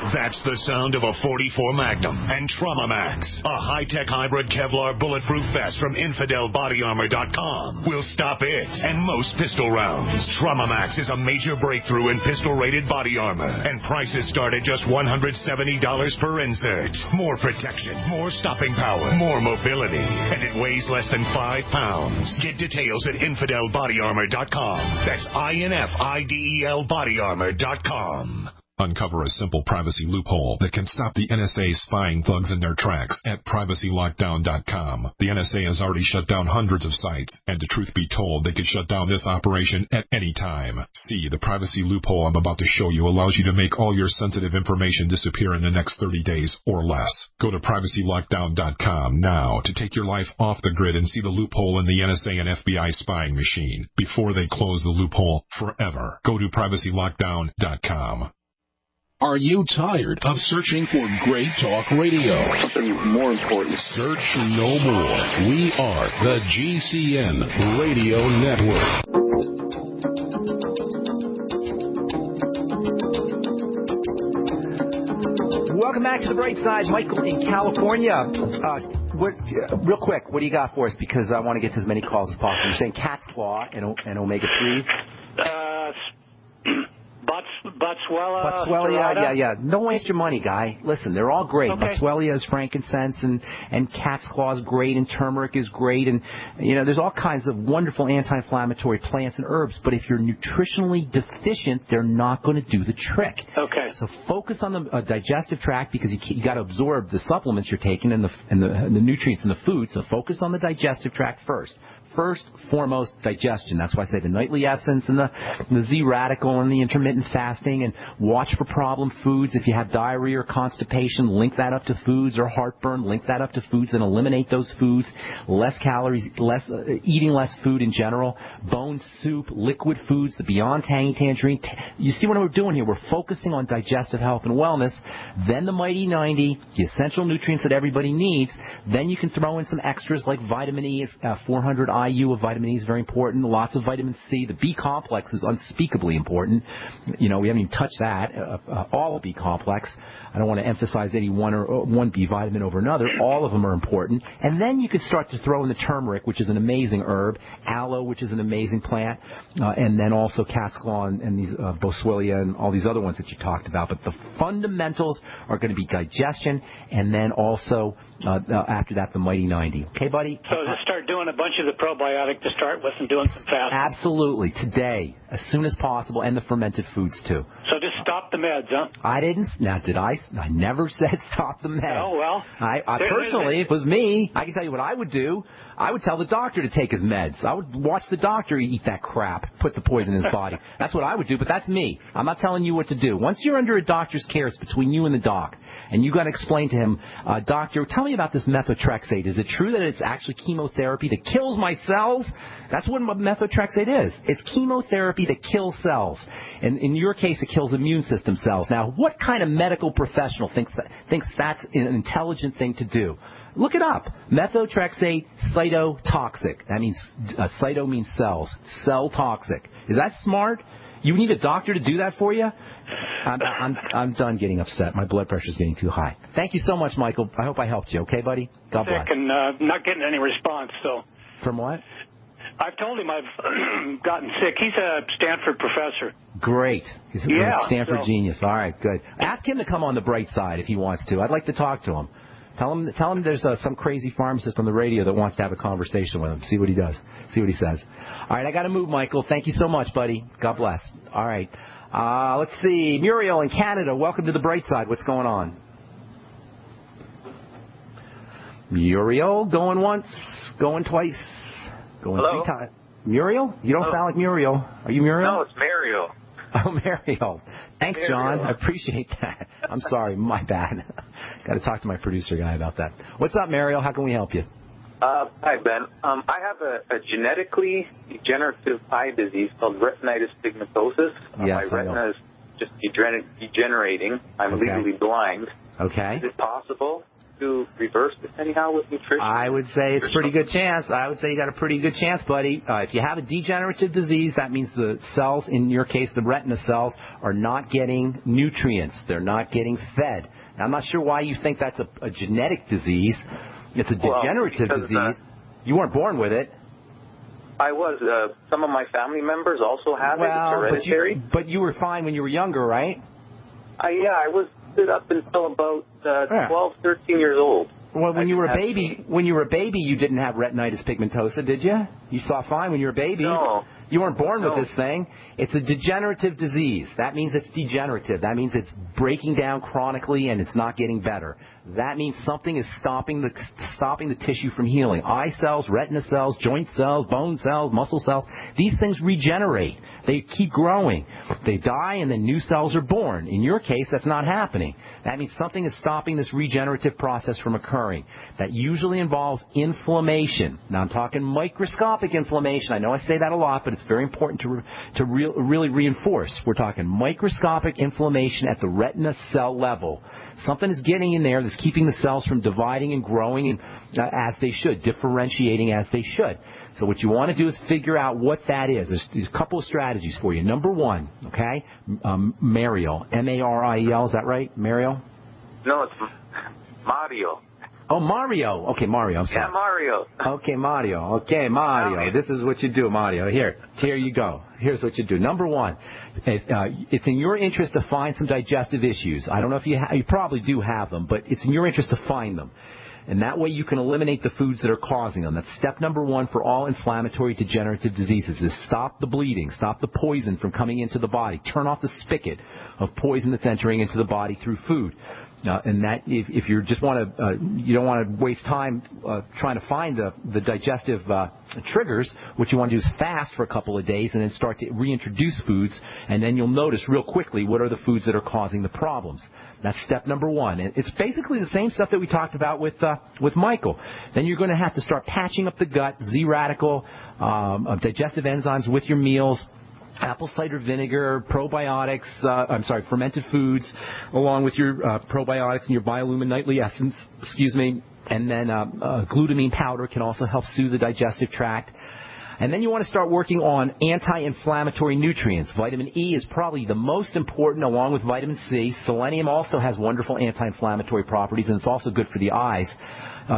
That's the sound of a .44 Magnum and Trauma Max, a high-tech hybrid Kevlar bulletproof vest from InfidelBodyArmor.com. Will stop it and most pistol rounds. Trauma Max is a major breakthrough in pistol-rated body armor, and prices start at just $170 per insert. More protection, more stopping power, more mobility, and it weighs less than 5 pounds. Get details at InfidelBodyArmor.com. That's INFIDEL BodyArmor.com. Uncover a simple privacy loophole that can stop the NSA spying thugs in their tracks at privacylockdown.com. The NSA has already shut down hundreds of sites, and to truth be told, they could shut down this operation at any time. See, the privacy loophole I'm about to show you allows you to make all your sensitive information disappear in the next 30 days or less. Go to privacylockdown.com now to take your life off the grid and see the loophole in the NSA and FBI spying machine before they close the loophole forever. Go to privacylockdown.com. Are you tired of searching for great talk radio? Something more important. Search no more. We are the GCN Radio Network. Welcome back to the Bright Side. Michael in California. Real quick, what do you got for us? Because I want to get to as many calls as possible. You're saying cat's claw and omega-3s? Boswellia. Yeah. Don't waste your money, guy. Listen, they're all great. Okay. Boswellia is frankincense, and cat's claw is great, and turmeric is great, and there's all kinds of wonderful anti-inflammatory plants and herbs. But if you're nutritionally deficient, they're not going to do the trick. Okay. So focus on the digestive tract, because you got to absorb the supplements you're taking and the nutrients in the food. So focus on the digestive tract first. First, foremost, digestion. That's why I say the nightly essence and the Z-radical and the intermittent fasting, and watch for problem foods. If you have diarrhea or constipation, link that up to foods, or heartburn, link that up to foods and eliminate those foods. Less calories, eating less food in general. Bone soup, liquid foods, the Beyond Tangy Tangerine. You see what we're doing here? We're focusing on digestive health and wellness. Then the Mighty 90, the essential nutrients that everybody needs. Then you can throw in some extras like vitamin E, 400 IU of vitamin E is very important. Lots of vitamin C. The B complex is unspeakably important. We haven't even touched that. All of B complex. I don't want to emphasize any one B vitamin over another. All of them are important. And then you could start to throw in the turmeric, which is an amazing herb, aloe, which is an amazing plant, and then also cat's claw and these boswellia and all these other ones that you talked about. But the fundamentals are going to be digestion, and then also after that, the Mighty 90. Okay, buddy? So just start doing a bunch of the probiotic to start with and doing some fasting. Absolutely. Today, as soon as possible, and the fermented foods, too. So just stop the meds, huh? I didn't. Now, did I? I never said stop the meds. Oh, well. I personally, if it was me, I can tell you what I would do. I would tell the doctor to take his meds. I would watch the doctor eat that crap, put the poison in his body. That's what I would do, but that's me. I'm not telling you what to do. Once you're under a doctor's care, it's between you and the doc. And you've got to explain to him, doctor, tell me about this methotrexate. Is it true that it's actually chemotherapy that kills my cells? That's what methotrexate is. It's chemotherapy that kills cells. And in your case, it kills immune system cells. Now, what kind of medical professional thinks that's an intelligent thing to do? Look it up. Methotrexate, cytotoxic. That means, cyto means cells. Cell toxic. Is that smart? You need a doctor to do that for you? I'm done getting upset. My blood pressure's getting too high. Thank you so much, Michael. I hope I helped you. Okay, buddy? God bless. And not getting any response, so. From what? I've told him I've gotten sick. He's a Stanford professor. Great. He's a Stanford genius. All right, good. Ask him to come on the bright side if he wants to. I'd like to talk to him. Tell him there's some crazy pharmacist on the radio that wants to have a conversation with him. See what he does. See what he says. All right, I got to move, Michael. Thank you so much, buddy. God bless. All right. Let's see. Muriel in Canada, welcome to the bright side. What's going on? Muriel, going once, going twice, going Hello? 3 times. Muriel? You don't sound like Muriel. Are you Muriel? No, it's Mario. Oh, Mario. Thanks, John. I appreciate that. I'm sorry. My bad. Got to talk to my producer guy about that. What's up, Mario? How can we help you? Hi, Ben. I have a genetically degenerative eye disease called retinitis pigmentosus. Yes, my retina is just degenerating. I'm legally blind. Okay. Is it possible to reverse this anyhow with nutrition? I would say it's a pretty good chance. I would say you got a pretty good chance, buddy. If you have a degenerative disease, that means the cells, in your case, the retina cells, are not getting nutrients. They're not getting fed. Now, I'm not sure why you think that's a genetic disease. It's a degenerative disease. You weren't born with it. I was. Some of my family members also have it. It's hereditary. But you were fine when you were younger, right? Yeah, I was up until about 12, 13 years old. Well, when you were a baby, you didn't have retinitis pigmentosa, did you? You saw fine when you were a baby. No. You weren't born with this thing. It's a degenerative disease. That means it's degenerative. That means it's breaking down chronically and it's not getting better. That means something is stopping the tissue from healing. Eye cells, retina cells, joint cells, bone cells, muscle cells, these things regenerate. They keep growing. They die and then new cells are born. In your case, that's not happening. That means something is stopping this regenerative process from occurring. That usually involves inflammation. Now, I'm talking microscopic inflammation. I know I say that a lot, but it's very important to really reinforce. We're talking microscopic inflammation at the retina cell level. Something is getting in there that's keeping the cells from dividing and growing as they should, differentiating as they should. So what you want to do is figure out what that is. There's a couple of strategies for you. Number one, okay, Mariel, M-A-R-I-E-L, is that right, Mariel? No, it's Mario. Oh, Mario. Okay, Mario. I'm sorry. Yeah, Mario. Okay, Mario. Okay, Mario. This is what you do, Mario. Here you go. Here's what you do. Number one, it's in your interest to find some digestive issues. I don't know if you probably do have them, but it's in your interest to find them. And that way you can eliminate the foods that are causing them. That's step number one for all inflammatory degenerative diseases, is stop the bleeding, stop the poison from coming into the body. Turn off the spigot of poison that's entering into the body through food. And that if you just want to, you don't want to waste time trying to find the digestive triggers. What you want to do is fast for a couple of days and then start to reintroduce foods, and then you'll notice real quickly what are the foods that are causing the problems. That's step number one. It's basically the same stuff that we talked about with Michael. Then you're going to have to start patching up the gut, Z-radical, digestive enzymes with your meals. Apple cider vinegar, probiotics, fermented foods, along with your probiotics and your Biolumin nightly essence, and then glutamine powder can also help soothe the digestive tract. And then you want to start working on anti-inflammatory nutrients. Vitamin E is probably the most important, along with vitamin C. Selenium also has wonderful anti-inflammatory properties, and it's also good for the eyes.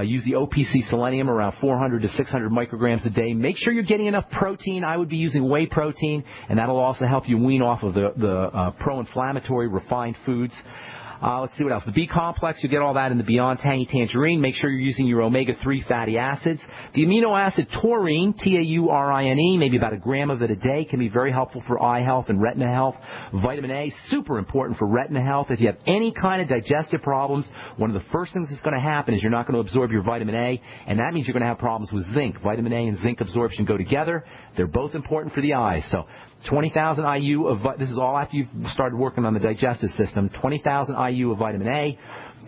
Use the OPC selenium around 400 to 600 micrograms a day. Make sure you're getting enough protein. I would be using whey protein, and that'll also help you wean off of the pro-inflammatory refined foods. Let's see what else. The B complex, you get all that in the Beyond Tangy Tangerine. Make sure you're using your omega-3 fatty acids. The amino acid taurine, Taurine, maybe about a gram of it a day, can be very helpful for eye health and retina health. Vitamin A, super important for retina health. If you have any kind of digestive problems, one of the first things that's going to happen is you're not going to absorb your vitamin A, and that means you're going to have problems with zinc. Vitamin A and zinc absorption go together. They're both important for the eyes. So 20,000 IU of, this is all after you've started working on the digestive system, 20,000 IU of vitamin A,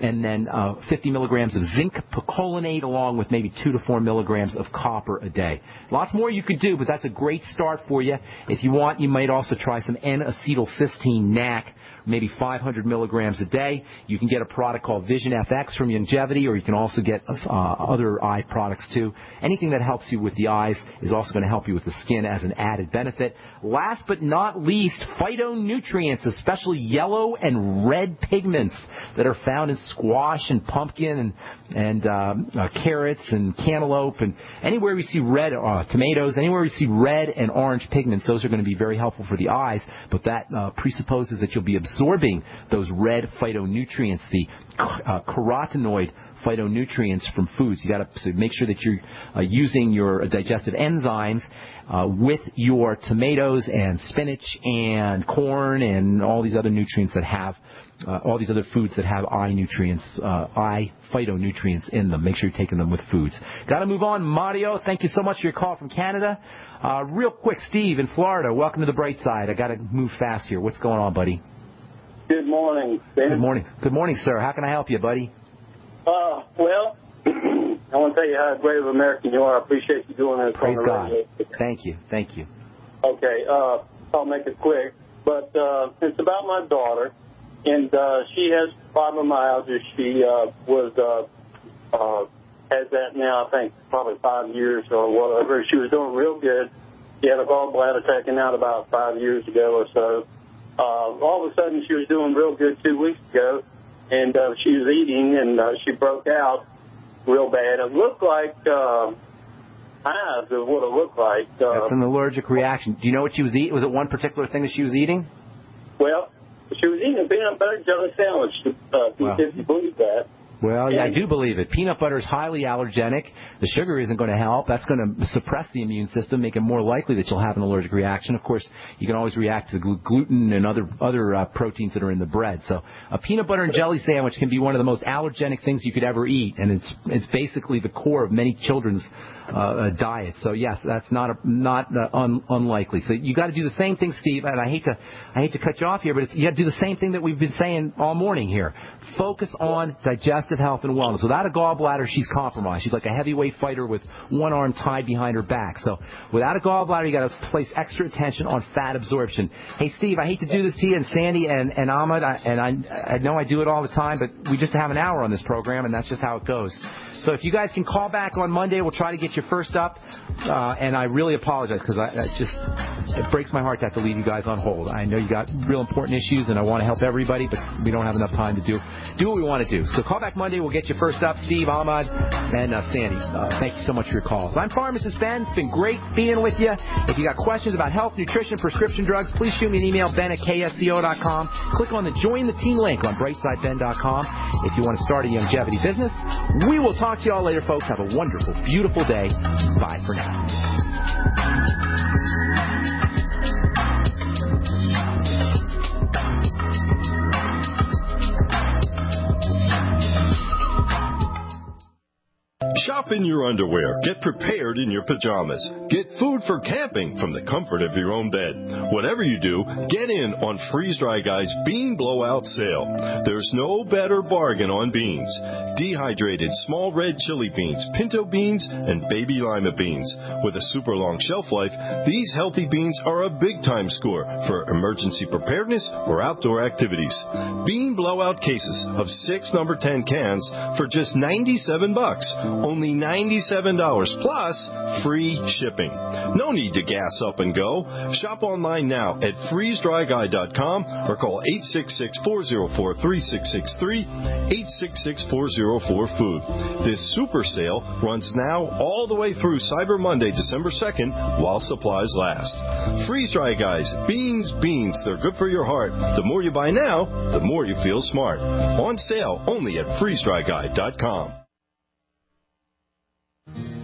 and then 50 milligrams of zinc picolinate, along with maybe 2 to 4 milligrams of copper a day. Lots more you could do, but that's a great start for you. If you want, you might also try some N-acetylcysteine NAC, maybe 500 milligrams a day. You can get a product called Vision FX from Longevity, or you can also get other eye products too. Anything that helps you with the eyes is also going to help you with the skin as an added benefit. Last but not least, phytonutrients, especially yellow and red pigments that are found in squash and pumpkin and and carrots and cantaloupe, and anywhere we see red tomatoes, anywhere we see red and orange pigments, those are going to be very helpful for the eyes. But that presupposes that you'll be absorbing those red phytonutrients, the carotenoid phytonutrients from foods. You got to make sure that you're using your digestive enzymes with your tomatoes and spinach and corn and all these other nutrients that have all these other foods that have eye phytonutrients in them. Make sure you're taking them with foods. Got to move on. Mario, thank you so much for your call from Canada. Real quick, Steve in Florida, welcome to the bright side. I got to move fast here. What's going on, buddy? Good morning, Ben. Good morning. Good morning, sir. How can I help you, buddy? Well, I want to tell you how great of an American you are. I appreciate you doing this. Praise God. Thank you. Thank you. Okay, I'll make it quick. But it's about my daughter, and she has fibromyalgia. She has that now, I think, probably 5 years or whatever. She was doing real good. She had a gallbladder taken out about 5 years ago or so. All of a sudden, she was doing real good 2 weeks ago. And she was eating, and she broke out real bad. It looked like hives is what it looked like. That's an allergic reaction. Do you know what she was eating? Was it one particular thing that she was eating? Well, she was eating a peanut butter jelly sandwich, if you believe that. Well, yeah, I do believe it. Peanut butter is highly allergenic. The sugar isn't going to help. That's going to suppress the immune system, make it more likely that you'll have an allergic reaction. Of course, you can always react to gluten and other proteins that are in the bread. So a peanut butter and jelly sandwich can be one of the most allergenic things you could ever eat, and it's basically the core of many children's diets. So yes, that's not unlikely. So you got to do the same thing, Steve. And I hate to cut you off here, but you got to do the same thing that we've been saying all morning here. Focus on digestive health and wellness. Without a gallbladder, she's compromised. She's like a heavyweight fighter with one arm tied behind her back. So without a gallbladder, you got to place extra attention on fat absorption. Hey, Steve, I hate to do this to you, and Sandy and Ahmed, I know I do it all the time, but we just have an hour on this program, and that's just how it goes. So if you guys can call back on Monday, we'll try to get you first up. And I really apologize because it breaks my heart to have to leave you guys on hold. I know you got real important issues, and I want to help everybody, but we don't have enough time to do what we want to do. So call back Monday. We'll get you first up, Steve, Ahmad, and Sandy. Thank you so much for your calls. I'm Pharmacist Ben. It's been great being with you. If you got questions about health, nutrition, prescription drugs, please shoot me an email, ben@ksco.com. Click on the Join the Team link on brightsideben.com if you want to start a longevity business. We will talk to you all later, folks. Have a wonderful, beautiful day. Bye for now. Shop in your underwear. Get prepared in your pajamas. Get food for camping from the comfort of your own bed. Whatever you do, get in on Freeze Dry Guy's Bean Blowout Sale. There's no better bargain on beans. Dehydrated small red chili beans, pinto beans, and baby lima beans. With a super long shelf life, these healthy beans are a big-time score for emergency preparedness or outdoor activities. Bean Blowout cases of 6 number 10 cans for just $97. Only $97 plus free shipping. No need to gas up and go. Shop online now at freezedryguy.com or call 866-404-3663, 866-404-FOOD. This super sale runs now all the way through Cyber Monday, December 2nd, while supplies last. Freeze Dry Guys, beans. They're good for your heart. The more you buy now, the more you feel smart. On sale only at freezedryguy.com.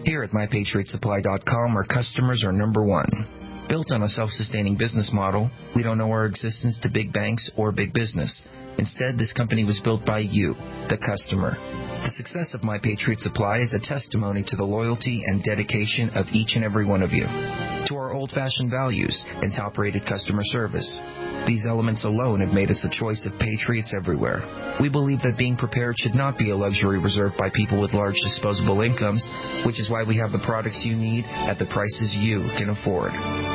Here at MyPatriotSupply.com, our customers are number one. Built on a self-sustaining business model, we don't owe our existence to big banks or big business. Instead, this company was built by you, the customer. The success of My Patriot Supply is a testimony to the loyalty and dedication of each and every one of you, to our old-fashioned values and top-rated customer service. These elements alone have made us the choice of patriots everywhere. We believe that being prepared should not be a luxury reserved by people with large disposable incomes, which is why we have the products you need at the prices you can afford.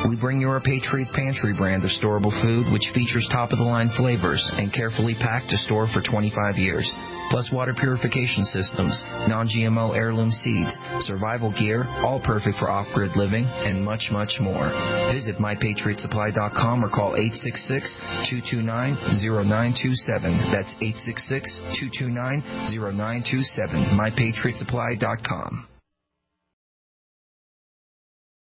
We bring you our Patriot Pantry brand of storable food, which features top-of-the-line flavors and carefully fully packed to store for 25 years. Plus water purification systems, non-GMO heirloom seeds, survival gear, all perfect for off-grid living, and much, much more. Visit MyPatriotSupply.com or call 866-229-0927. That's 866-229-0927. MyPatriotSupply.com.